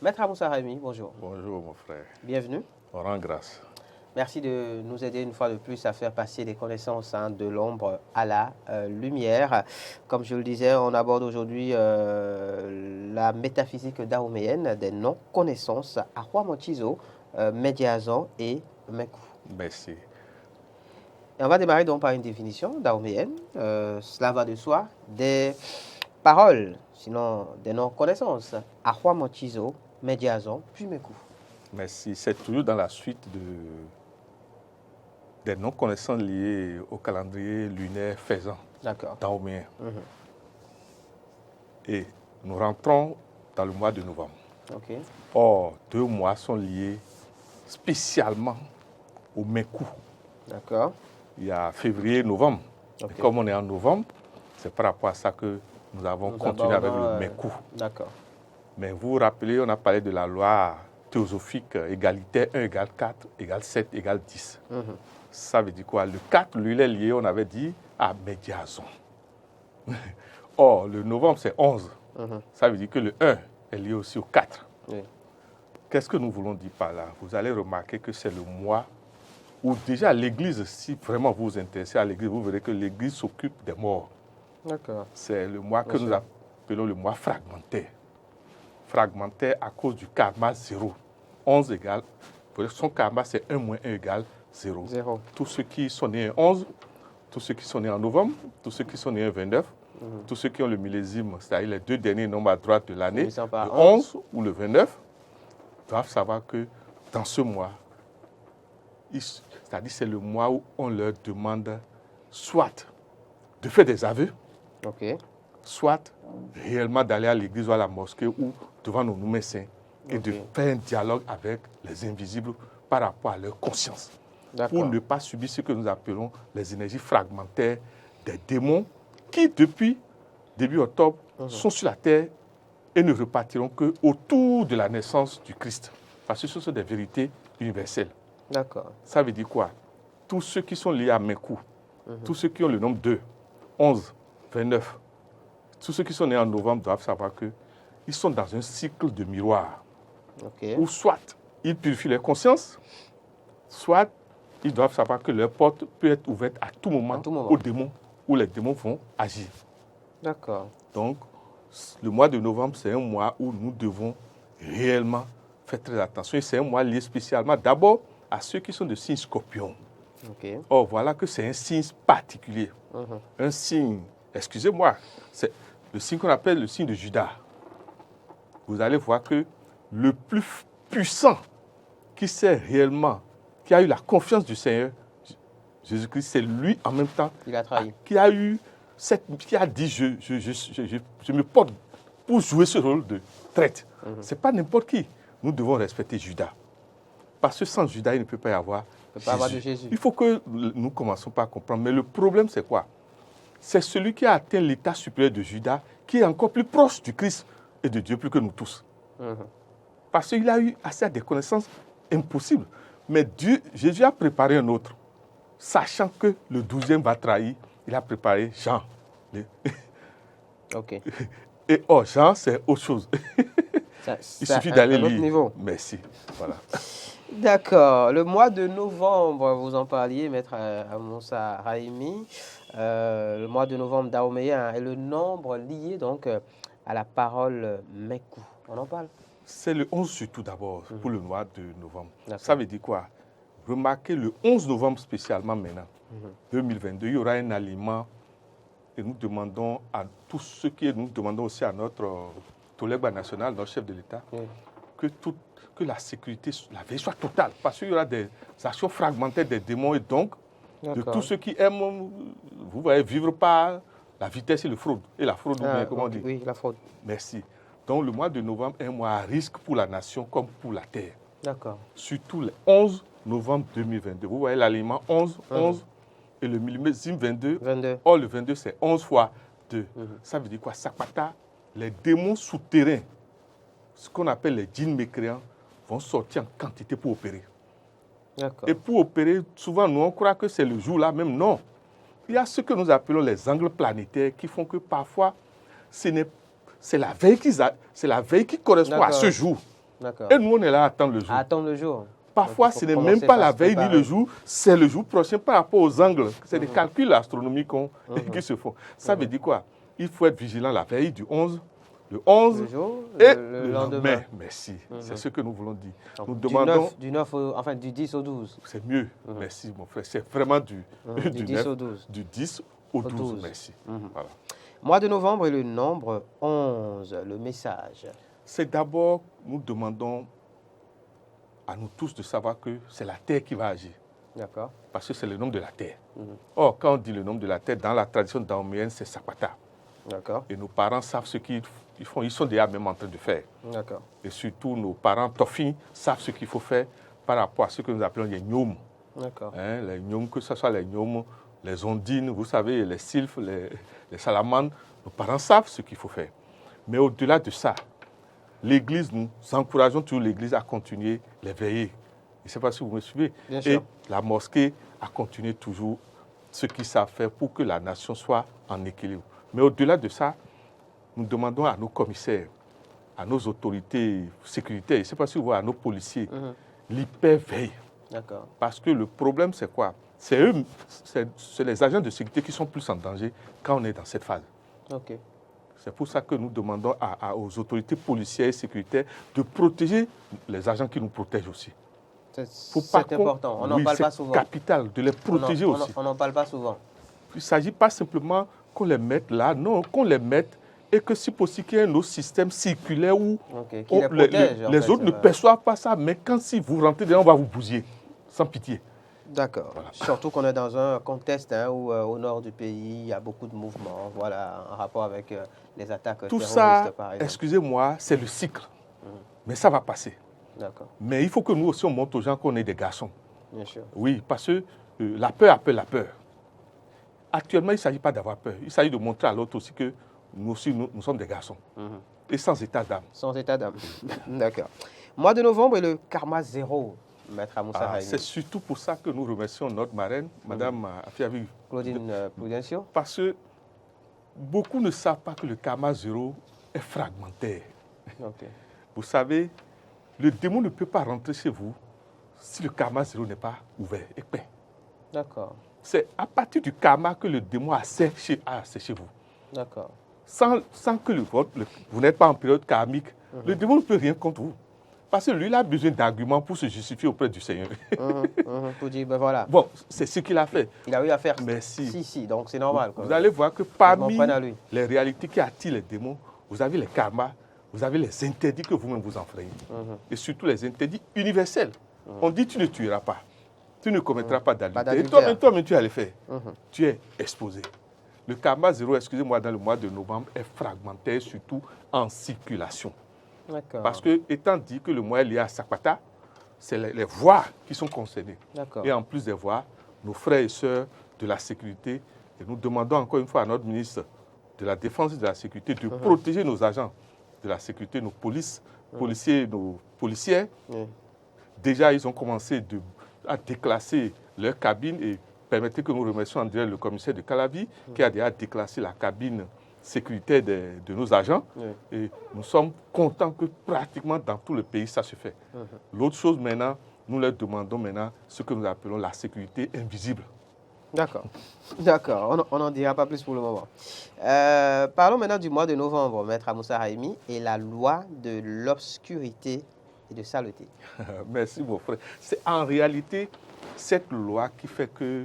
Maître Amoussa Raimi, bonjour. Bonjour mon frère. Bienvenue. On rend grâce. Merci de nous aider une fois de plus à faire passer des connaissances de l'ombre à la lumière. Comme je le disais, on aborde aujourd'hui la métaphysique dahoméenne des non-connaissances à Roi Mochizo, Médiazan et Mekou. Merci. Et on va démarrer donc par une définition dahoméenne. Cela va de soi. Des paroles, sinon des non-connaissances à Roi Mochizo, Médiazan, puis Mekou. Merci. C'est toujours dans la suite des non-connaissances liées au calendrier lunaire faisant, dahoméen. Et nous rentrons dans le mois de novembre. Okay. Or, 2 mois sont liés spécialement au Mekou. D'accord. Il y a février et novembre. Okay. Et comme on est en novembre, c'est par rapport à ça que nous avons continué avec le Mekou. D'accord. Mais vous vous rappelez, on a parlé de la loi théosophique égalitaire 1 égale 4 égale 7 égale 10. Ça veut dire quoi? Le 4, lui, il est lié, on avait dit, à Médiazon. Or, le novembre, c'est 11. Ça veut dire que le 1 est lié aussi au 4. Oui. Qu'est-ce que nous voulons dire par là? Vous allez remarquer que c'est le mois où déjà l'Église, si vraiment vous vous intéressez à l'Église, vous verrez que l'Église s'occupe des morts. D'accord. C'est le mois que nous appelons le mois fragmentaire. Fragmentaire à cause du karma 0. 11 égale, son karma c'est 1 moins 1 égale 0. Tous ceux qui sont nés en 11, tous ceux qui sont nés en novembre, tous ceux qui sont nés en 29, tous ceux qui ont le millésime, c'est-à-dire les 2 derniers nombres à droite de l'année, le 11 ou le 29, doivent savoir que dans ce mois, c'est-à-dire c'est le mois où on leur demande soit de faire des aveux, soit réellement d'aller à l'église ou à la mosquée ou devant nos médecins et de faire un dialogue avec les invisibles par rapport à leur conscience. Pour ne pas subir ce que nous appelons les énergies fragmentaires des démons qui, depuis début octobre, sont sur la terre et ne repartiront qu'autour de la naissance du Christ. Parce que ce sont des vérités universelles. D'accord. Ça veut dire quoi? Tous ceux qui sont liés à Mekou, tous ceux qui ont le nombre 2, 11, 29, tous ceux qui sont nés en novembre doivent savoir qu'ils sont dans un cycle de miroir. Où soit ils purifient leur conscience, soit ils doivent savoir que leur porte peut être ouverte à tout moment aux démons, où les démons vont agir. D'accord. Donc, le mois de novembre, c'est un mois où nous devons réellement faire très attention. Et c'est un mois lié spécialement d'abord à ceux qui sont de signe scorpion. Or, voilà que c'est un signe particulier. Un signe, excusez-moi, c'est le signe qu'on appelle le signe de Judas. Vous allez voir que le plus puissant qui sait réellement, qui a eu la confiance du Seigneur, Jésus-Christ, c'est lui en même temps qui a dit je me porte pour jouer ce rôle de traître. Ce n'est pas n'importe qui. Nous devons respecter Judas. Parce que sans Judas, il ne peut pas y avoir Jésus. Il faut que nous commençons par comprendre. Mais le problème, c'est quoi? C'est celui qui a atteint l'état supérieur de Judas qui est encore plus proche du Christ et de Dieu plus que nous tous. Parce qu'il a eu assez à des connaissances impossibles. Mais Jésus a préparé un autre. Sachant que le 12e va trahir, il a préparé Jean. Et Jean, c'est autre chose. Il suffit d'aller lire. Niveau. Merci. Voilà. D'accord. Le mois de novembre, vous en parliez, Maître Amoussa Raimi. Le mois de novembre dahoméen est le nombre lié donc à la parole Mekou. On en parle? C'est le 11 surtout d'abord, pour le mois de novembre. Ça veut dire quoi? Remarquez le 11 novembre spécialement maintenant, 2022, il y aura un aliment et nous demandons à tous ceux nous demandons aussi à notre Tolegba national, notre chef de l'État, que la sécurité, la veille soit totale. Parce qu'il y aura des actions fragmentaires des démons et donc de tous ceux qui aiment, vous voyez, vivre par la vitesse et le fraude. Et la fraude, comment on dit? Oui, la fraude. Merci. Donc le mois de novembre est un mois à risque pour la nation comme pour la terre. D'accord. Surtout le 11 novembre 2022. Vous voyez l'aliment 11 et le millésime 22. Or le 22 c'est 11 fois 2. Ça veut dire quoi? Sakpata, les démons souterrains, ce qu'on appelle les djinns mécréants, vont sortir en quantité pour opérer. Et pour opérer, souvent nous on croit que c'est le jour-là, même non. Il y a ce que nous appelons les angles planétaires qui font que parfois c'est la veille qui correspond à ce jour. Et nous, on est là à attendre le jour. À attendre le jour. Parfois, ce n'est même pas la veille ni le jour, c'est le jour prochain par rapport aux angles. C'est des calculs astronomiques qui se font. Ça veut dire quoi? Il faut être vigilant la veille du 11, le 11 le jour, et le lendemain. Merci, c'est ce que nous voulons dire. Donc, nous demandons... du 10 au 12. C'est mieux, merci mon frère. C'est vraiment du 10 au 12. Du 10 au 12, merci. Voilà. Mois de novembre et le nombre 11, le message. C'est d'abord, nous demandons à nous tous de savoir que c'est la terre qui va agir. D'accord. Parce que c'est le nom de la terre. Or, quand on dit le nom de la terre, dans la tradition dahoméenne, c'est Sapata. D'accord. Et nos parents savent ce qu'ils font. Ils sont déjà même en train de faire. D'accord. Et surtout, nos parents Tofi savent ce qu'il faut faire par rapport à ce que nous appelons les gnomes. D'accord. Les gnomes, que ce soit les gnomes, les ondines, vous savez, les sylphes, les salamandres, nos parents savent ce qu'il faut faire. Mais au-delà de ça, l'Église, nous encourageons toujours l'Église à continuer les veillées. Je ne sais pas si vous me suivez. Bien sûr. Et la mosquée a continué toujours ce qu'ils savent faire pour que la nation soit en équilibre. Mais au-delà de ça, nous demandons à nos commissaires, à nos autorités sécuritaires, je ne sais pas si vous voyez, à nos policiers, l'hyper-veille. D'accord. Parce que le problème, c'est quoi? C'est eux, c'est les agents de sécurité qui sont plus en danger quand on est dans cette phase. OK. C'est pour ça que nous demandons aux autorités policières et sécuritaires de protéger les agents qui nous protègent aussi. C'est important, on n'en parle pas souvent. C'est capital de les protéger aussi. On n'en parle pas souvent. Il ne s'agit pas simplement qu'on les mette là, non, qu'on les mette et que si possible qu'il y ait un autre système circulaire où les autres ne perçoivent pas ça, mais quand si vous rentrez dedans, on va vous bousiller, sans pitié. D'accord. Voilà. Surtout qu'on est dans un contexte où au nord du pays, il y a beaucoup de mouvements, voilà, en rapport avec les attaques terroristes, par exemple. Tout ça, excusez-moi, c'est le cycle. Mais ça va passer. D'accord. Mais il faut que nous aussi, on montre aux gens qu'on est des garçons. Bien sûr. Oui, parce que la peur appelle la peur. Actuellement, il ne s'agit pas d'avoir peur. Il s'agit de montrer à l'autre aussi que nous aussi, nous sommes des garçons. Et sans état d'âme. Sans état d'âme. D'accord. Mois de novembre et le karma zéro. Maître Amoussa Haïmi. C'est surtout pour ça que nous remercions notre marraine, Madame Afiavi Claudine Prudencio. Parce que beaucoup ne savent pas que le karma zéro est fragmentaire. Okay. Vous savez, le démon ne peut pas rentrer chez vous si le karma zéro n'est pas ouvert et peint. D'accord. C'est à partir du karma que le démon a séché vous. D'accord. Sans que vous n'êtes pas en période karmique, le démon ne peut rien contre vous. Parce que lui, il a besoin d'arguments pour se justifier auprès du Seigneur. Pour dire, ben voilà. Bon, c'est ce qu'il a fait. Il a eu à faire. Merci. Si, donc c'est normal. Vous allez voir que parmi les réalités qui attirent les démons, vous avez les karmas, vous avez les interdits que vous-même vous enfreignez. Et surtout les interdits universels. On dit tu ne tueras pas, tu ne commettras pas d'adultère. Et toi-même, tu vas le faire. Tu es exposé. Le karma zéro, excusez-moi, dans le mois de novembre, est fragmentaire, surtout en circulation. Parce que, étant dit que le mois est lié à Sapata, c'est les voies qui sont concernées. Et en plus des voies, nos frères et sœurs de la sécurité, et nous demandons encore une fois à notre ministre de la Défense et de la Sécurité de protéger nos agents de la sécurité, nos policiers, nos policières. Déjà, ils ont commencé à déclasser leur cabine et permettez que nous remercions en direct le commissaire de Calavi qui a déjà déclassé la cabine sécuritaire de nos agents. Et nous sommes contents que pratiquement dans tout le pays, ça se fait. L'autre chose maintenant, nous leur demandons maintenant ce que nous appelons la sécurité invisible. D'accord. D'accord. On n'en dira pas plus pour le moment. Parlons maintenant du mois de novembre, Maître Amoussa Haïmi, et la loi de l'obscurité et de saleté. Merci, mon frère. C'est en réalité cette loi qui fait que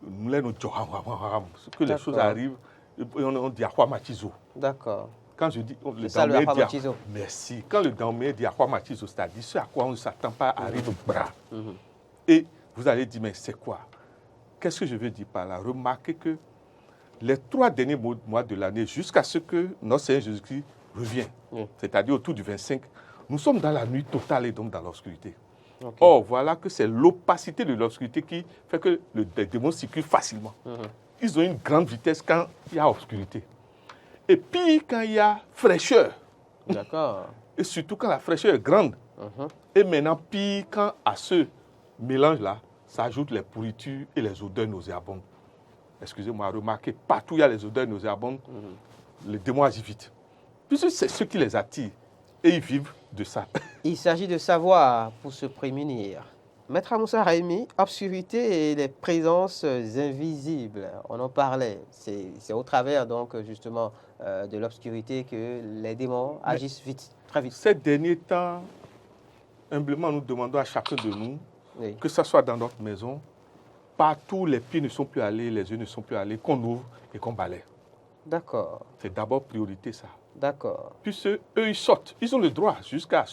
nous que les choses arrivent. On dit Ahuamachizo. D'accord. Quand je dis le Daomé dit merci. Quand le Daomé dit Ahuamachizo, c'est-à-dire ce à quoi on ne s'attend pas arrive au bras. Et vous allez dire, mais c'est quoi? Qu'est-ce que je veux dire par là? Remarquez que les 3 derniers mois de l'année, jusqu'à ce que notre Seigneur Jésus-Christ revienne, c'est-à-dire autour du 25, nous sommes dans la nuit totale et donc dans l'obscurité. Or, voilà que c'est l'opacité de l'obscurité qui fait que les démons circulent facilement. Ils ont une grande vitesse quand il y a obscurité. Et puis quand il y a fraîcheur. D'accord. Et surtout quand la fraîcheur est grande. Et maintenant, puis quand à ce mélange-là, s'ajoutent les pourritures et les odeurs nauséabondes. Excusez-moi, remarquez, partout où il y a les odeurs nauséabondes, les démons agissent vite. Puisque c'est ce qui les attire. Et ils vivent de ça. Il s'agit de savoir pour se prémunir. Maître Amoussa Raimi, obscurité et les présences invisibles, on en parlait. C'est au travers donc justement de l'obscurité que les démons agissent vite, très vite. Ces derniers temps, humblement, nous demandons à chacun de nous, Oui. que ce soit dans notre maison, partout les pieds ne sont plus allés, les yeux ne sont plus allés, qu'on ouvre et qu'on balaie. D'accord, C'est d'abord priorité ça. d'accord. Puis eux, ils sortent. Ils ont le droit jusqu'à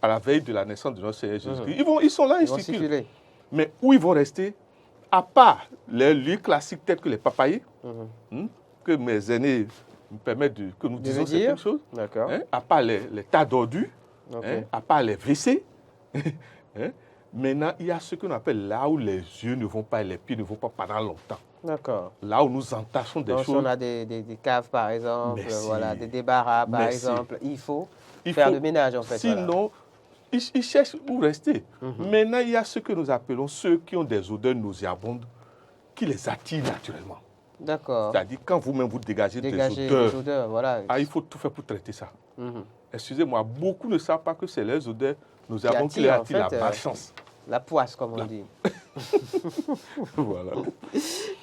la veille de la naissance de notre Seigneur Jésus-Christ. Ils sont là, ils vont circulent. circuler. Mais où ils vont rester, à part les lieux classiques tels que les papayers, que mes aînés me permettent que nous disions certaines choses, d'accord. À part les tas d'ordures, à part les WC. Maintenant, il y a ce qu'on appelle là où les yeux ne vont pas et les pieds ne vont pas pendant longtemps. D'accord. Là où nous entassons des choses. On a des caves, par exemple, Merci. voilà, des débarras, par Merci. exemple. Il faut faire le ménage, en fait. Sinon, ils cherchent où rester. Maintenant, il y a ce que nous appelons ceux qui ont des odeurs nauséabondes qui les attirent naturellement. D'accord. C'est-à-dire, quand vous-même vous dégagez des odeurs, voilà. il faut tout faire pour traiter ça. Excusez-moi, beaucoup ne savent pas que c'est les odeurs nauséabondes qui les attirent, en fait, la malchance. La poisse, comme on dit. Voilà.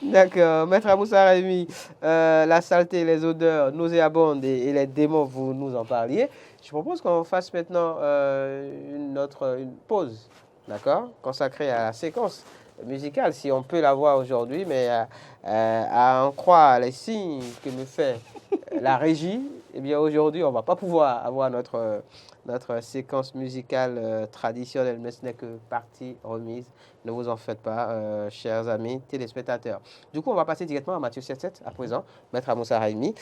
D'accord. Maître Amoussa Raimi, la saleté, les odeurs nauséabondes et les démons, vous nous en parliez. Je propose qu'on fasse maintenant une pause, d'accord, consacrée à la séquence musicale, si on peut la voir aujourd'hui, mais à en croire les signes que me fait la régie, eh bien aujourd'hui, on ne va pas pouvoir avoir notre séquence musicale traditionnelle, mais ce n'est que partie remise. Ne vous en faites pas, chers amis téléspectateurs. Du coup, on va passer directement à Matthieu 7.7 à présent, Maître Amoussa Raimi.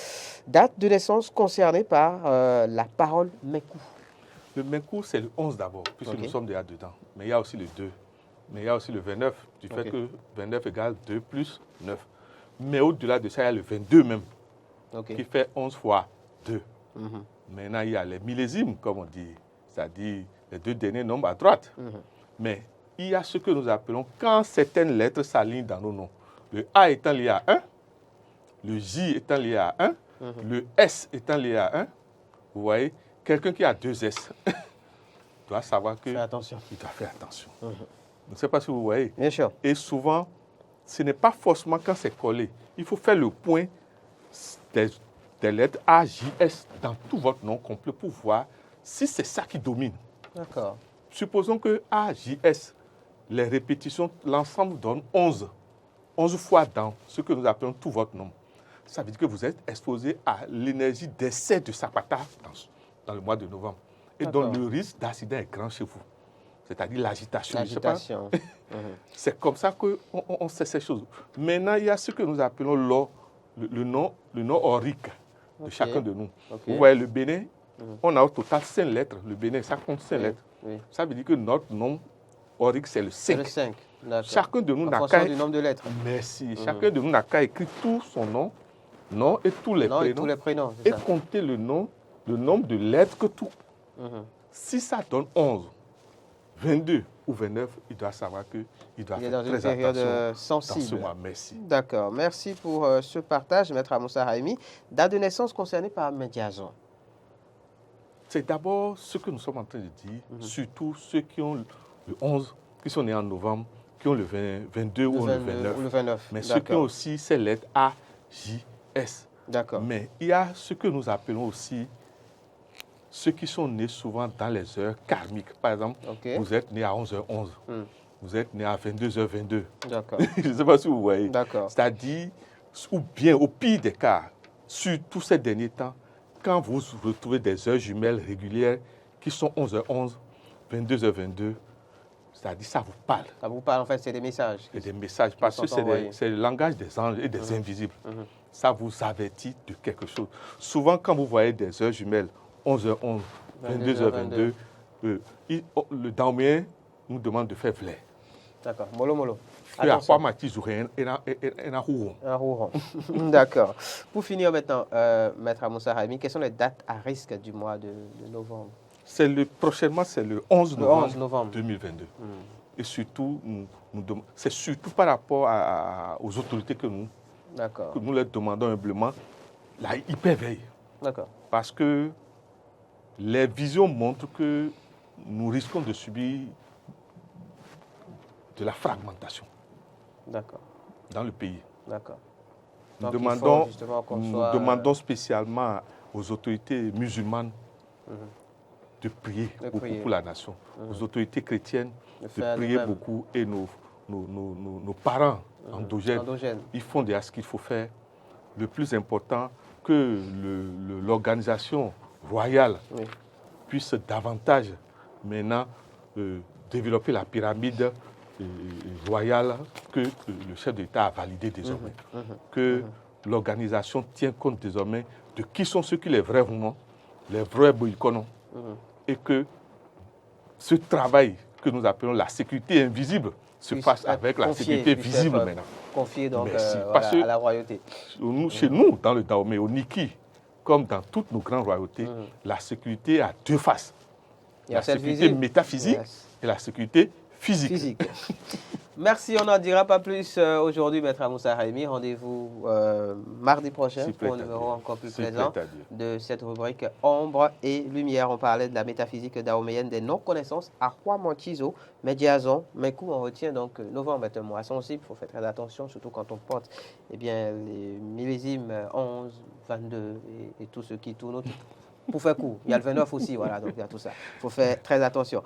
Date de naissance concernée par la parole Menkou. Le Menkou, c'est le 11 d'abord, puisque nous sommes déjà dedans. Mais il y a aussi le 2. Mais il y a aussi le 29, du fait que 29 égale 2 plus 9. Mais au-delà de ça, il y a le 22 même, qui fait 11 fois 2. Maintenant, il y a les millésimes, comme on dit, c'est-à-dire les deux derniers nombres à droite. Mais il y a ce que nous appelons, quand certaines lettres s'alignent dans nos noms, le A étant lié à 1, le J étant lié à 1, le S étant lié à 1, vous voyez, quelqu'un qui a 2 S doit savoir qu'il doit faire attention. Je ne sais pas si vous voyez. Bien sûr. Et souvent, ce n'est pas forcément quand c'est collé. Il faut faire le point des lettres A, J, S dans tout votre nom complet pour voir si c'est ça qui domine. D'accord. Supposons que A, J, S, les répétitions, l'ensemble donne 11. 11 fois dans ce que nous appelons tout votre nom. Ça veut dire que vous êtes exposé à l'énergie d'essai de Sapata dans le mois de novembre. Et donc le risque d'accident est grand chez vous. C'est-à-dire l'agitation. C'est comme ça qu'on sait ces choses. Maintenant, il y a ce que nous appelons le nom aurique de chacun de nous. Vous voyez, le Bénin, on a au total 5 lettres. Le Bénin, ça compte 5 lettres. Ça veut dire que notre nom aurique, c'est le 5. C'est le 5. Chacun de nous n'a qu'à... du nombre de lettres. Merci. Chacun de nous n'a qu'à écrire tout son nom et tous les prénoms. Et tous les prénoms, et compter le nombre de lettres que tout. Si ça donne 11, 22 ou 29, il doit savoir qu'il doit faire très attention. Il est dans une période sensible. Dans ce mois. Merci. D'accord. Merci pour ce partage, Maître Amoussa Raimi. Date de naissance concernée par Médiazon. C'est d'abord ce que nous sommes en train de dire, surtout ceux qui ont le 11, qui sont nés en novembre, qui ont le 22 ou le 29. Mais ceux qui ont aussi ces lettres A, J, S. D'accord. Mais il y a ce que nous appelons aussi ceux qui sont nés souvent dans les heures karmiques. Par exemple, vous êtes né à 11h11, vous êtes né à 22h22. D'accord. Je ne sais pas si vous voyez. D'accord. C'est-à-dire, ou bien au pire des cas, sur tous ces derniers temps, quand vous retrouvez des heures jumelles régulières qui sont 11h11, 22h22, c'est-à-dire ça vous parle. Ça vous parle, en fait, c'est des messages. C'est des messages, parce que c'est le langage des anges et des invisibles. Ça vous avertit de quelque chose. Souvent, quand vous voyez des heures jumelles, 11h11, 22h22, le Daomien nous demande de faire vlé. D'accord, mollo. D'accord. Pour finir maintenant, Maître Amoussa Raimi, quelles sont les dates à risque du mois de novembre? Prochainement, c'est le 11 novembre 2022. Et surtout, c'est surtout par rapport aux autorités que nous leur demandons humblement la hyperveille. D'accord. Parce que les visions montrent que nous risquons de subir de la fragmentation dans le pays. D'accord. Nous demandons spécialement aux autorités musulmanes de prier beaucoup pour la nation, aux autorités chrétiennes de prier beaucoup, et nos parents endogènes, ils font déjà ce qu'il faut faire. Le plus important, que l'organisation royale puisse davantage maintenant développer la pyramide royale que le chef d'État a validée désormais. Que l'organisation tient compte désormais de qui sont ceux qui les vrais Rounon, les vrais Boïkonon, et que ce travail que nous appelons la sécurité invisible se passe avec la sécurité visible maintenant. Confié donc à la royauté. Chez nous, dans le Dahomey, au Niki, comme dans toutes nos grandes royautés, la sécurité a deux faces. La sécurité métaphysique et la sécurité physique. Merci, on n'en dira pas plus aujourd'hui, Maître Moussa Raimi. Rendez-vous mardi prochain pour un numéro encore plus présent de cette rubrique Ombre et Lumière. On parlait de la métaphysique dahoméenne, des non-connaissances à Manchizo, Médiazon, Mekou. On retient donc novembre est un mois sensible, il faut faire très attention, surtout quand on porte les millésimes 11, 22 et tout ce qui tourne. Pour faire court, il y a le 29 aussi, voilà, donc il y a tout ça. Il faut faire très attention.